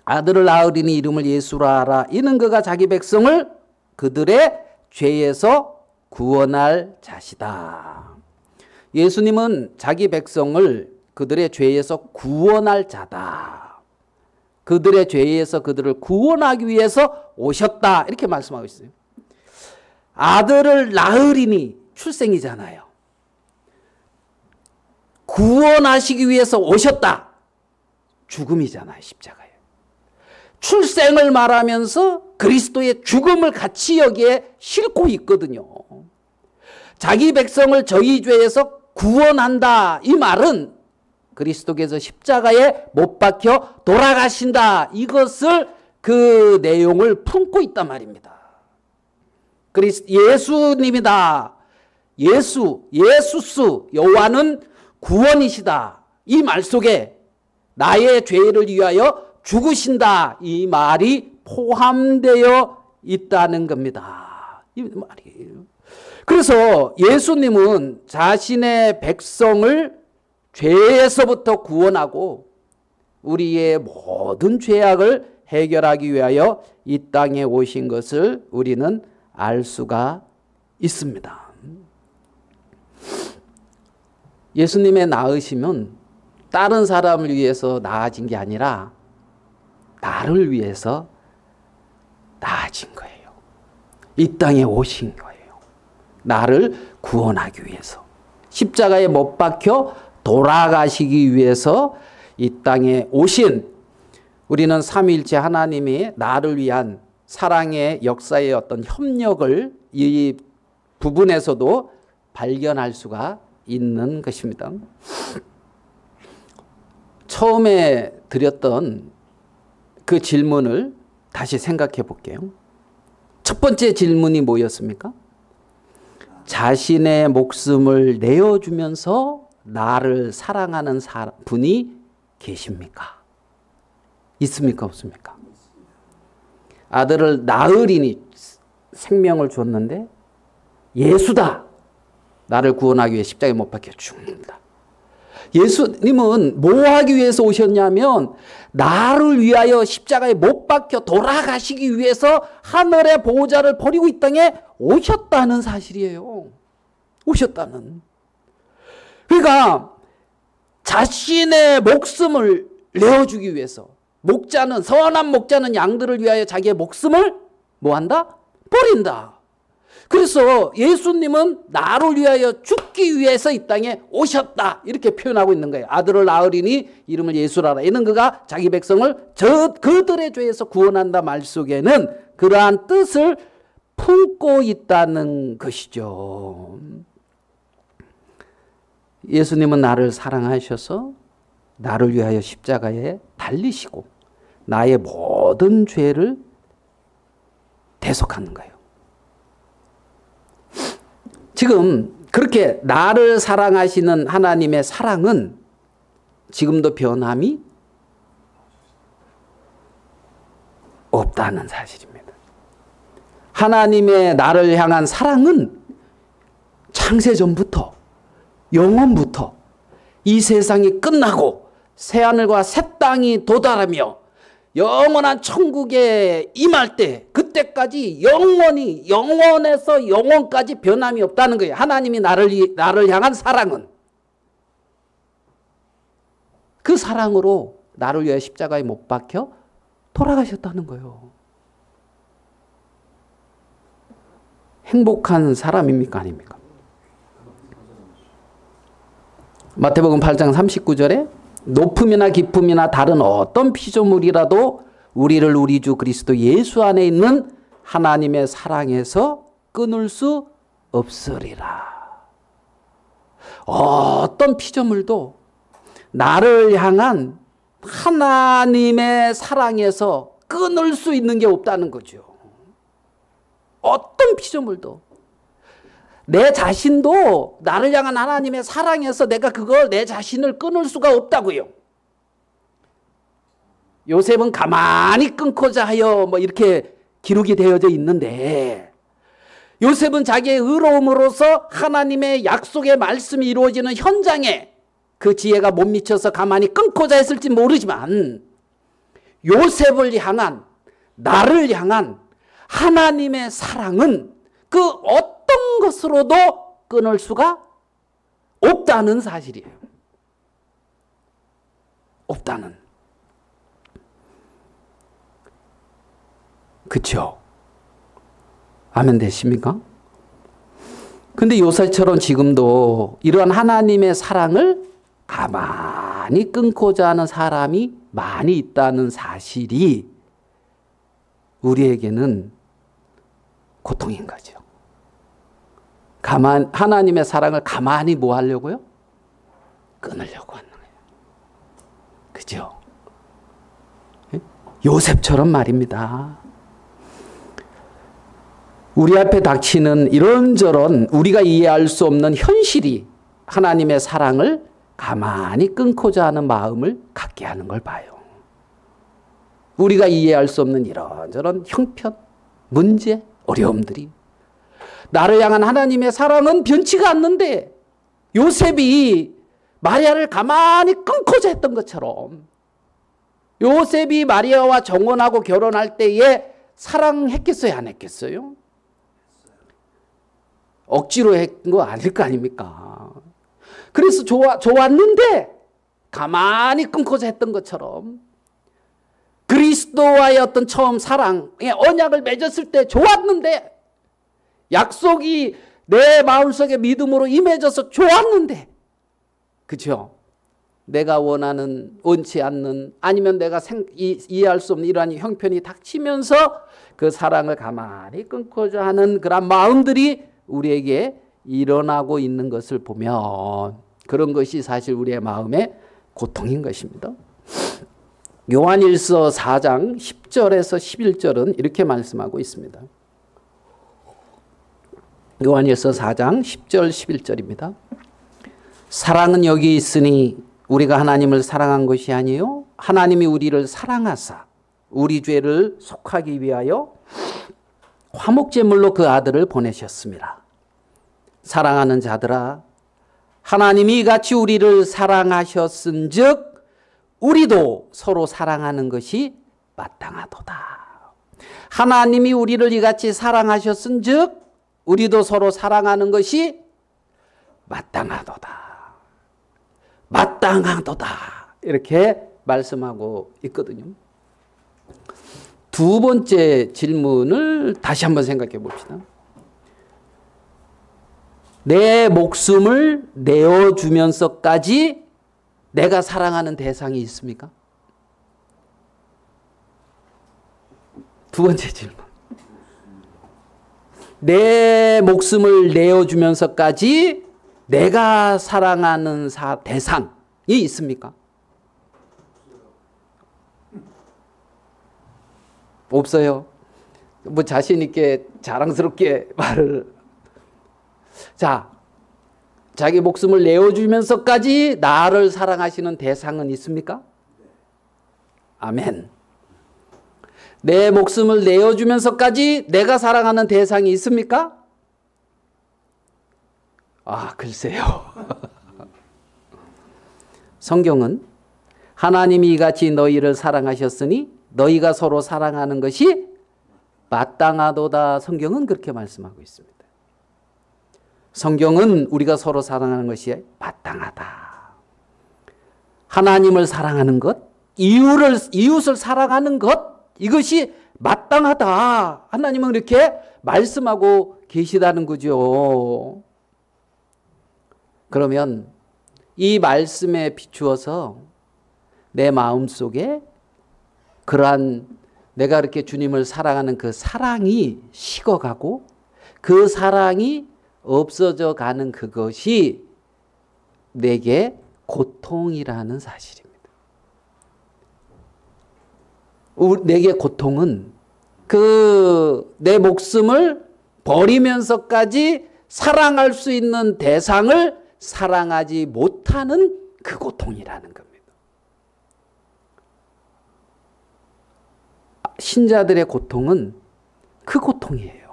아들을 낳으리니 이름을 예수라 하라. 이는 그가 자기 백성을 그들의 죄에서 구원할 자시다. 예수님은 자기 백성을 그들의 죄에서 구원할 자다. 그들의 죄에서 그들을 구원하기 위해서 오셨다. 이렇게 말씀하고 있어요. 아들을 낳으리니 출생이잖아요. 구원하시기 위해서 오셨다. 죽음이잖아요. 십자가에. 출생을 말하면서 그리스도의 죽음을 같이 여기에 싣고 있거든요. 자기 백성을 저희 죄에서 구원한다. 이 말은 그리스도께서 십자가에 못 박혀 돌아가신다. 이것을 그 내용을 품고 있단 말입니다. 예수님이다. 예수스 여호와는 구원이시다. 이 말 속에 나의 죄를 위하여 죽으신다. 이 말이 포함되어 있다는 겁니다. 이 말이에요. 그래서 예수님은 자신의 백성을 죄에서부터 구원하고 우리의 모든 죄악을 해결하기 위하여 이 땅에 오신 것을 우리는 알 수가 있습니다. 예수님의 낳으심은 다른 사람을 위해서 낳아진 게 아니라 나를 위해서 낳아진 거예요. 이 땅에 오신 거예요. 나를 구원하기 위해서. 십자가에 못 박혀 돌아가시기 위해서 이 땅에 오신 우리는 삼위일체 하나님이 나를 위한 사랑의 역사의 어떤 협력을 이 부분에서도 발견할 수가 있는 것입니다. 처음에 드렸던 그 질문을 다시 생각해 볼게요. 첫 번째 질문이 뭐였습니까? 자신의 목숨을 내어주면서 나를 사랑하는 분이 계십니까? 있습니까? 없습니까? 아들을 낳으리니 생명을 줬는데 예수다. 나를 구원하기 위해 십자가에 못 박혀 죽는다. 예수님은 뭐 하기 위해서 오셨냐면 나를 위하여 십자가에 못 박혀 돌아가시기 위해서 하늘의 보호자를 버리고 이 땅에 오셨다는 사실이에요. 오셨다는. 그러니까 자신의 목숨을 내어주기 위해서 선한 목자는 양들을 위하여 자기의 목숨을 뭐한다? 버린다. 그래서 예수님은 나를 위하여 죽기 위해서 이 땅에 오셨다. 이렇게 표현하고 있는 거예요. 아들을 낳으리니 이름을 예수라라. 이는 그가 자기 백성을 그들의 죄에서 구원한다 말 속에는 그러한 뜻을 품고 있다는 것이죠. 예수님은 나를 사랑하셔서 나를 위하여 십자가에 달리시고 나의 모든 죄를 대속하는 거예요. 지금 그렇게 나를 사랑하시는 하나님의 사랑은 지금도 변함이 없다는 사실입니다. 하나님의 나를 향한 사랑은 창세전부터 영원부터 이 세상이 끝나고 새하늘과 새 땅이 도달하며 영원한 천국에 임할 때 그때까지 영원에서 영원까지 변함이 없다는 거예요. 하나님이 나를 향한 사랑은. 그 사랑으로 나를 위해 십자가에 못 박혀 돌아가셨다는 거예요. 행복한 사람입니까? 아닙니까? 마태복음 8장 39절에 높음이나 깊음이나 다른 어떤 피조물이라도 우리를 우리 주 그리스도 예수 안에 있는 하나님의 사랑에서 끊을 수 없으리라. 어떤 피조물도 나를 향한 하나님의 사랑에서 끊을 수 있는 게 없다는 거죠. 어떤 피조물도. 내 자신도 나를 향한 하나님의 사랑에서 내가 그걸 내 자신을 끊을 수가 없다고요. 요셉은 가만히 끊고자 하여 뭐 이렇게 기록이 되어져 있는데 요셉은 자기의 의로움으로서 하나님의 약속의 말씀이 이루어지는 현장에 그 지혜가 못 미쳐서 가만히 끊고자 했을지 모르지만 요셉을 향한 나를 향한 하나님의 사랑은 그 어떤 것으로도 끊을 수가 없다는 사실이에요. 없다는. 그렇죠? 아멘 되십니까? 근데 요셉처럼 지금도 이러한 하나님의 사랑을 가만히 끊고자 하는 사람이 많이 있다는 사실이 우리에게는 고통인 거죠. 하나님의 사랑을 가만히 뭐 하려고요? 끊으려고 하는 거예요. 그죠? 요셉처럼 말입니다. 우리 앞에 닥치는 이런저런 우리가 이해할 수 없는 현실이 하나님의 사랑을 가만히 끊고자 하는 마음을 갖게 하는 걸 봐요. 우리가 이해할 수 없는 이런저런 형편, 문제, 어려움들이 나를 향한 하나님의 사랑은 변치가 않는데 요셉이 마리아를 가만히 끊고자 했던 것처럼 요셉이 마리아와 정혼하고 결혼할 때에 사랑했겠어요? 안 했겠어요? 억지로 한 거 아닐 거 아닙니까? 그래서 좋았는데 가만히 끊고자 했던 것처럼 그리스도와의 어떤 처음 사랑의 언약을 맺었을 때 좋았는데 약속이 내 마음속에 믿음으로 임해져서 좋았는데 그렇죠? 내가 원치 않는 아니면 내가 이해할 수 없는 이러한 형편이 닥치면서 그 사랑을 가만히 끊고자 하는 그런 마음들이 우리에게 일어나고 있는 것을 보면 그런 것이 사실 우리의 마음의 고통인 것입니다. 요한일서 4장 10절에서 11절은 이렇게 말씀하고 있습니다. 요한일서 4장 10절 11절입니다. 사랑은 여기 있으니 우리가 하나님을 사랑한 것이 아니요 하나님이 우리를 사랑하사 우리 죄를 속하기 위하여 화목제물로 그 아들을 보내셨습니다. 사랑하는 자들아, 하나님이 이같이 우리를 사랑하셨은즉 우리도 서로 사랑하는 것이 마땅하도다. 하나님이 우리를 이같이 사랑하셨은즉 우리도 서로 사랑하는 것이 마땅하도다. 마땅하도다. 이렇게 말씀하고 있거든요. 두 번째 질문을 다시 한번 생각해 봅시다. 내 목숨을 내어주면서까지 내가 사랑하는 대상이 있습니까? 두 번째 질문. 내 목숨을 내어주면서까지 내가 사랑하는 대상이 있습니까? 없어요. 뭐 자신 있게 자랑스럽게 말을. 자, 자기 목숨을 내어주면서까지 나를 사랑하시는 대상은 있습니까? 아멘. 내 목숨을 내어주면서까지 내가 사랑하는 대상이 있습니까? 아, 글쎄요. 성경은 하나님이 이같이 너희를 사랑하셨으니 너희가 서로 사랑하는 것이 마땅하도다. 성경은 그렇게 말씀하고 있습니다. 성경은 우리가 서로 사랑하는 것이 마땅하다. 하나님을 사랑하는 것, 이웃을 사랑하는 것, 이것이 마땅하다. 하나님은 이렇게 말씀하고 계시다는 거죠. 그러면 이 말씀에 비추어서 내 마음속에 그러한 내가 이렇게 주님을 사랑하는 그 사랑이 식어가고 그 사랑이 없어져 가는 그것이 내게 고통이라는 사실입니다. 내게 고통은 그 내 목숨을 버리면서까지 사랑할 수 있는 대상을 사랑하지 못하는 그 고통이라는 겁니다. 신자들의 고통은 그 고통이에요.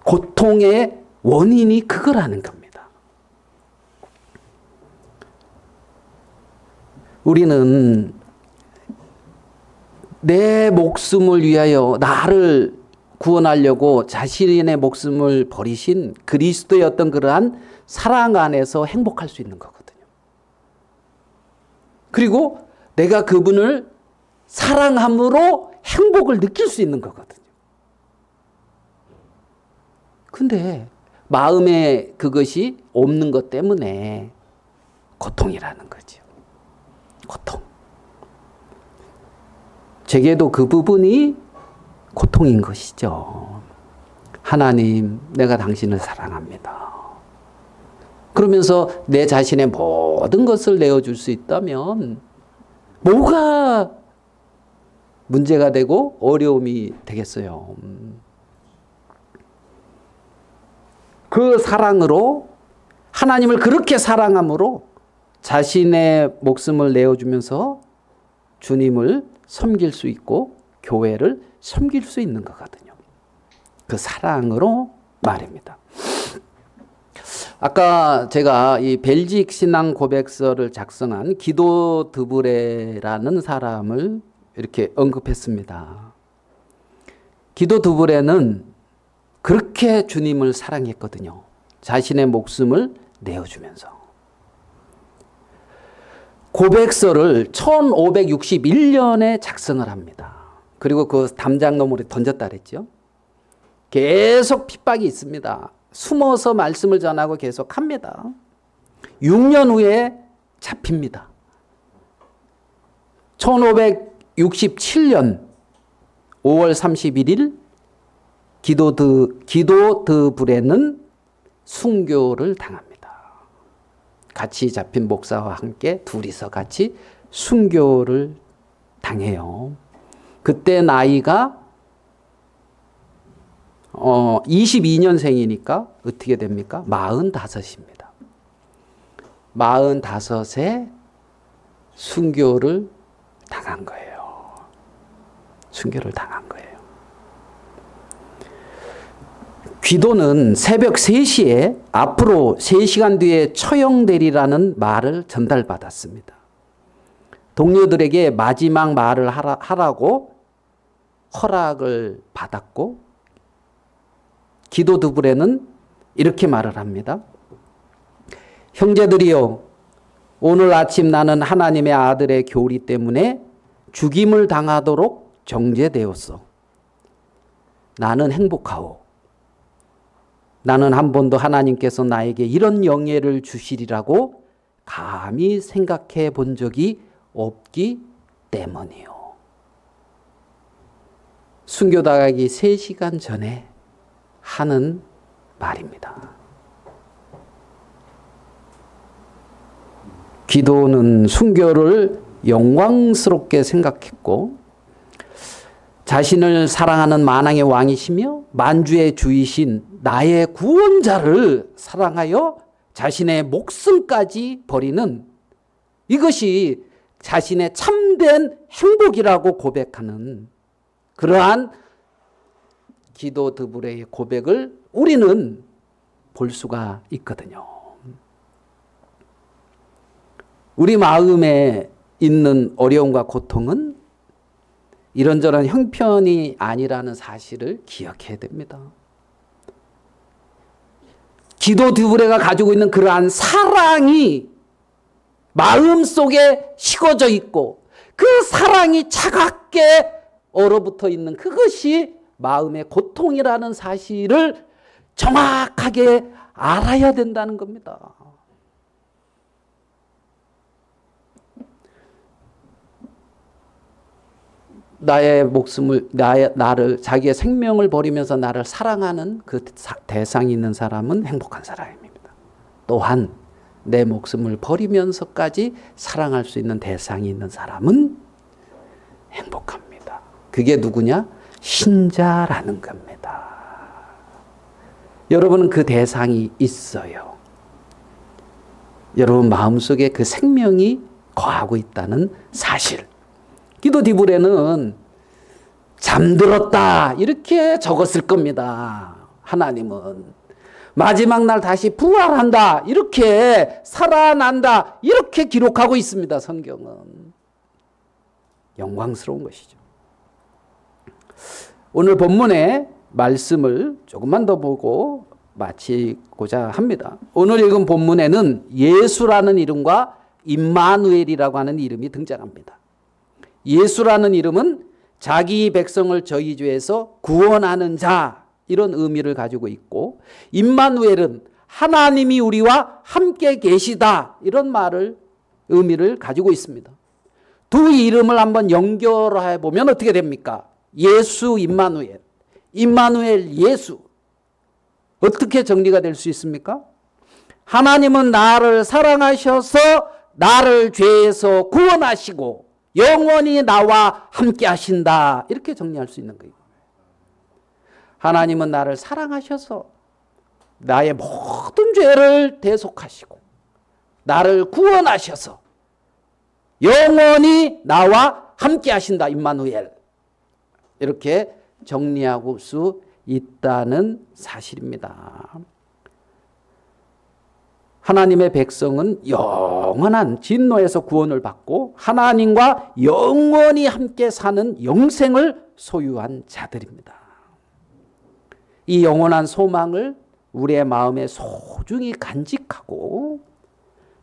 고통의 원인이 그거라는 겁니다. 우리는 내 목숨을 위하여 나를 구원하려고 자신의 목숨을 버리신 그리스도의 어떤 그러한 사랑 안에서 행복할 수 있는 거거든요. 그리고 내가 그분을 사랑함으로 행복을 느낄 수 있는 거거든요. 근데 마음에 그것이 없는 것 때문에 고통이라는 거죠. 고통. 제게도 그 부분이 고통인 것이죠. 하나님, 내가 당신을 사랑합니다. 그러면서 내 자신의 모든 것을 내어줄 수 있다면 뭐가 문제가 되고 어려움이 되겠어요. 그 사랑으로 하나님을 그렇게 사랑함으로 자신의 목숨을 내어주면서 주님을 섬길 수 있고 교회를 섬길 수 있는 거거든요. 그 사랑으로 말입니다. 아까 제가 이 벨직 신앙 고백서를 작성한 기도 드브레라는 사람을 이렇게 언급했습니다. 기도 드브레는 그렇게 주님을 사랑했거든요. 자신의 목숨을 내어주면서. 고백서를 1561년에 작성을 합니다. 그리고 그 담장너머리 던졌다 그랬죠. 계속 핍박이 있습니다. 숨어서 말씀을 전하고 계속 합니다. 6년 후에 잡힙니다. 1567년 5월 31일 기도 드브레는 순교를 당합니다. 같이 잡힌 목사와 함께 둘이서 같이 순교를 당해요. 그때 나이가 22년생이니까 어떻게 됩니까? 45입니다. 45에 순교를 당한 거예요. 순교를 당한 거예요. 귀도는 새벽 3시에 앞으로 3시간 뒤에 처형되리라는 말을 전달받았습니다. 동료들에게 마지막 말을 하라고 허락을 받았고, 기도 드불에는 이렇게 말을 합니다. 형제들이여, 오늘 아침 나는 하나님의 아들의 교리 때문에 죽임을 당하도록 정죄되었어. 나는 행복하오. 나는 한 번도 하나님께서 나에게 이런 영예를 주시리라고 감히 생각해 본 적이 없기 때문이요. 순교당하기 3시간 전에 하는 말입니다. 기도는 순교를 영광스럽게 생각했고, 자신을 사랑하는 만왕의 왕이시며 만주의 주이신 나의 구원자를 사랑하여 자신의 목숨까지 버리는, 이것이 자신의 참된 행복이라고 고백하는 그러한 기도 드불의 고백을 우리는 볼 수가 있거든요. 우리 마음에 있는 어려움과 고통은 이런저런 형편이 아니라는 사실을 기억해야 됩니다. 기도 드불에가 가지고 있는 그러한 사랑이 마음속에 식어져 있고, 그 사랑이 차갑게 얼어붙어 있는 그것이 마음의 고통이라는 사실을 정확하게 알아야 된다는 겁니다. 나의 목숨을, 나를, 자기의 생명을 버리면서 나를 사랑하는 그 대상이 있는 사람은 행복한 사람입니다. 또한 내 목숨을 버리면서까지 사랑할 수 있는 대상이 있는 사람은 행복합니다. 그게 누구냐? 신자라는 겁니다. 여러분은 그 대상이 있어요. 여러분 마음속에 그 생명이 거하고 있다는 사실. 기도 디불에는 잠들었다 이렇게 적었을 겁니다. 하나님은 마지막 날 다시 부활한다, 이렇게 살아난다, 이렇게 기록하고 있습니다. 성경은. 영광스러운 것이죠. 오늘 본문의 말씀을 조금만 더 보고 마치고자 합니다. 오늘 읽은 본문에는 예수라는 이름과 임마누엘이라고 하는 이름이 등장합니다. 예수라는 이름은 자기 백성을 저희 죄에서 구원하는 자, 이런 의미를 가지고 있고, 임마누엘은 하나님이 우리와 함께 계시다, 이런 의미를 가지고 있습니다. 두 이름을 한번 연결해 보면 어떻게 됩니까? 예수, 임마누엘. 임마누엘, 예수. 어떻게 정리가 될 수 있습니까? 하나님은 나를 사랑하셔서 나를 죄에서 구원하시고 영원히 나와 함께 하신다, 이렇게 정리할 수 있는 거예요. 하나님은 나를 사랑하셔서 나의 모든 죄를 대속하시고 나를 구원하셔서 영원히 나와 함께 하신다, 임마누엘. 이렇게 정리할 수 있다는 사실입니다. 하나님의 백성은 영원한 진노에서 구원을 받고 하나님과 영원히 함께 사는 영생을 소유한 자들입니다. 이 영원한 소망을 우리의 마음에 소중히 간직하고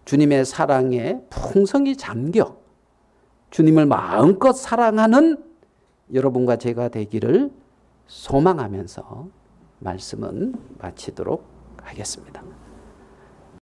주님의 사랑에 풍성히 잠겨 주님을 마음껏 사랑하는 여러분과 제가 되기를 소망하면서 말씀은 마치도록 하겠습니다.